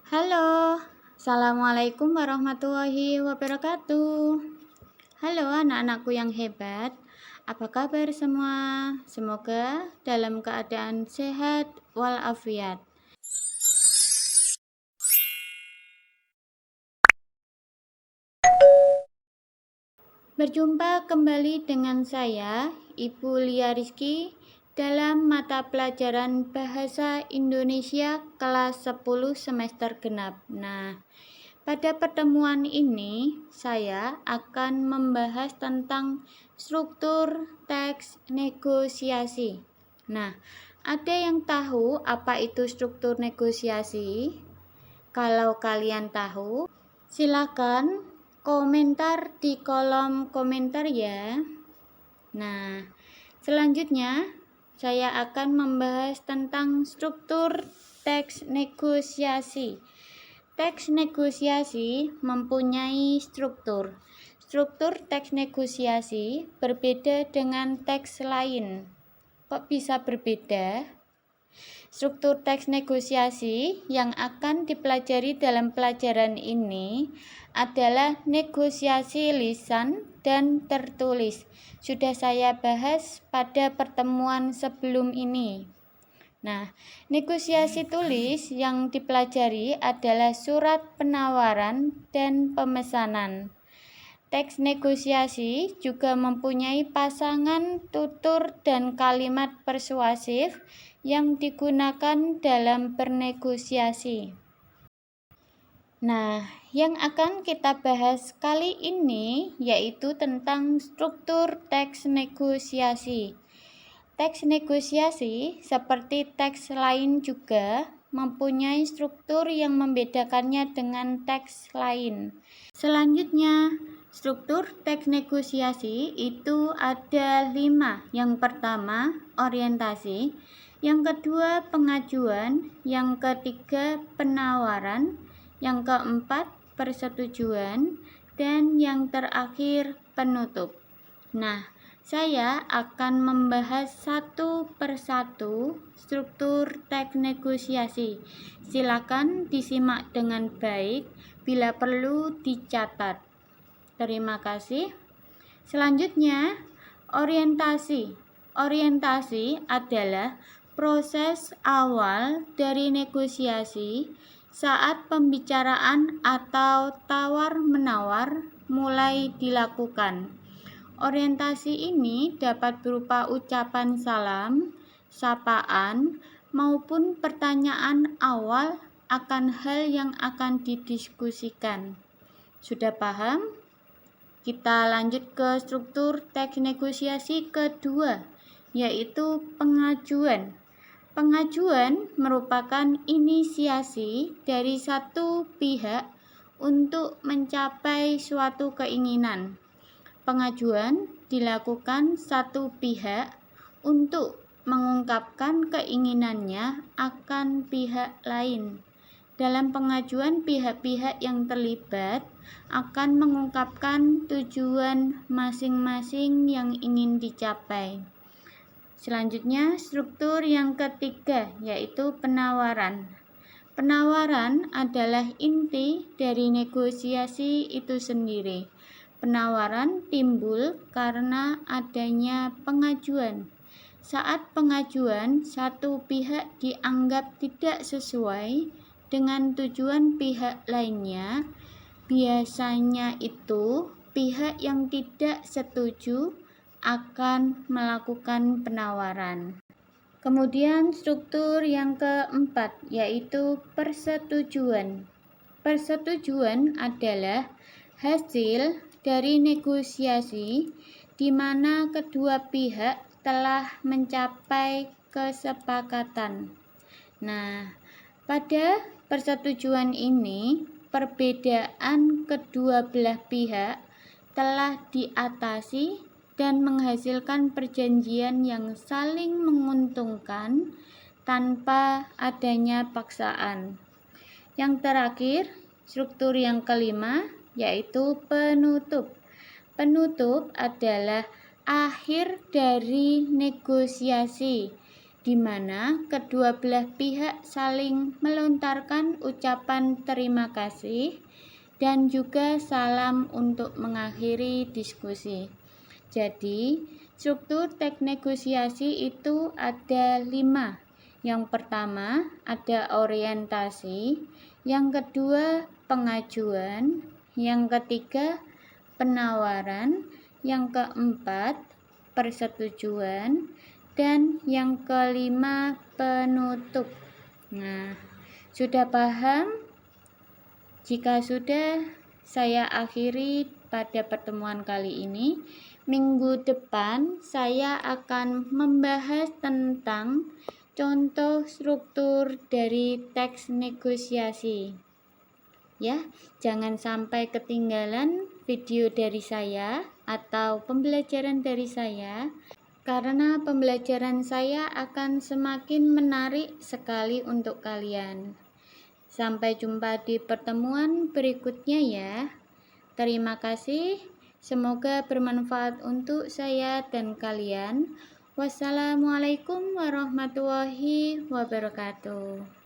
Halo, Assalamualaikum warahmatullahi wabarakatuh. Halo anak-anakku yang hebat, apa kabar semua? Semoga dalam keadaan sehat walafiat. Berjumpa kembali dengan saya, Ibu Lia Rizky, dalam mata pelajaran Bahasa Indonesia kelas 10 semester genap. Nah, pada pertemuan ini saya akan membahas tentang struktur teks negosiasi. Nah, ada yang tahu apa itu struktur negosiasi? Kalau kalian tahu, silakan komentar di kolom komentar ya. Nah, selanjutnya saya akan membahas tentang struktur teks negosiasi. Teks negosiasi mempunyai struktur. Struktur teks negosiasi berbeda dengan teks lain. Kok bisa berbeda? Struktur teks negosiasi yang akan dipelajari dalam pelajaran ini adalah negosiasi lisan dan tertulis. Sudah saya bahas pada pertemuan sebelum ini. Nah, negosiasi tulis yang dipelajari adalah surat penawaran dan pemesanan. Teks negosiasi juga mempunyai pasangan tutur dan kalimat persuasif yang digunakan dalam bernegosiasi. Nah, yang akan kita bahas kali ini yaitu tentang struktur teks negosiasi. Teks negosiasi seperti teks lain juga mempunyai struktur yang membedakannya dengan teks lain. Selanjutnya, struktur teks negosiasi itu ada 5. Yang pertama, orientasi. Yang kedua, pengajuan. Yang ketiga, penawaran. Yang keempat, persetujuan. Dan yang terakhir, penutup. Nah, saya akan membahas satu persatu struktur teks negosiasi. Silakan disimak dengan baik, bila perlu dicatat. Terima kasih. Selanjutnya, orientasi. Orientasi adalah proses awal dari negosiasi saat pembicaraan atau tawar-menawar mulai dilakukan. Orientasi ini dapat berupa ucapan salam, sapaan, maupun pertanyaan awal akan hal yang akan didiskusikan. Sudah paham? Kita lanjut ke struktur teks negosiasi kedua, yaitu pengajuan. Pengajuan merupakan inisiasi dari satu pihak untuk mencapai suatu keinginan. Pengajuan dilakukan satu pihak untuk mengungkapkan keinginannya akan pihak lain. Dalam pengajuan, pihak-pihak yang terlibat akan mengungkapkan tujuan masing-masing yang ingin dicapai. Selanjutnya, struktur yang ketiga, yaitu penawaran. Penawaran adalah inti dari negosiasi itu sendiri. Penawaran timbul karena adanya pengajuan. Saat pengajuan, satu pihak dianggap tidak sesuai dengan tujuan pihak lainnya, biasanya itu pihak yang tidak setuju akan melakukan penawaran. Kemudian struktur yang keempat, yaitu persetujuan. Persetujuan adalah hasil dari negosiasi di mana kedua pihak telah mencapai kesepakatan. Nah, pada persetujuan ini, perbedaan kedua belah pihak telah diatasi dan menghasilkan perjanjian yang saling menguntungkan tanpa adanya paksaan. Yang terakhir, struktur yang kelima, yaitu penutup. Penutup adalah akhir dari negosiasi, di mana kedua belah pihak saling melontarkan ucapan terima kasih dan juga salam untuk mengakhiri diskusi. Jadi, struktur teks negosiasi itu ada 5. Yang pertama ada orientasi, yang kedua pengajuan, yang ketiga penawaran, yang keempat persetujuan, dan yang kelima penutup. Nah, sudah paham? Jika sudah, saya akhiri pada pertemuan kali ini. Minggu depan saya akan membahas tentang contoh struktur dari teks negosiasi. Ya, jangan sampai ketinggalan video dari saya atau pembelajaran dari saya, karena pembelajaran saya akan semakin menarik sekali untuk kalian. Sampai jumpa di pertemuan berikutnya ya. Terima kasih. Semoga bermanfaat untuk saya dan kalian. Wassalamualaikum warahmatullahi wabarakatuh.